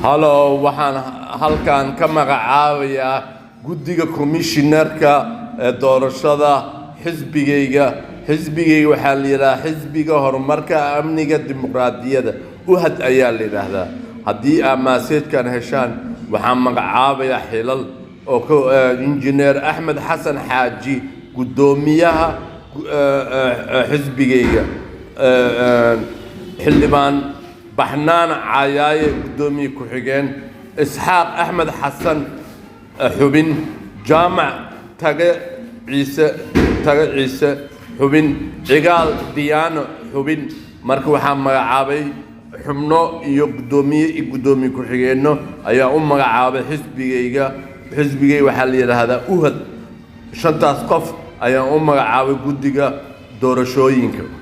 Hello, waxaan halkan ka magacaabayaa guddiga commissionerka doorashada xisbigayga waxaa la yiraahdaa xisbiga horumarka amniga dimuqraadiyadda uhad ayaa la yiraahdaa haddii amaaseedkan heshaan waxaan magacaabayaa xilal oo injineer Axmed Xasan Xaaji gudoomiyaha xisbigayga xildhibaan بحنان عياي قدومي كحجين إسحاق أحمد حسن حبين جامع تاج عيسى حبين عقال ديان حبين مركو حما عابي حمنو قدومي كحجينه أيا عابي حزبي وحلي هذا أهد شنطة قف أيا عابي قديجا دور شوينك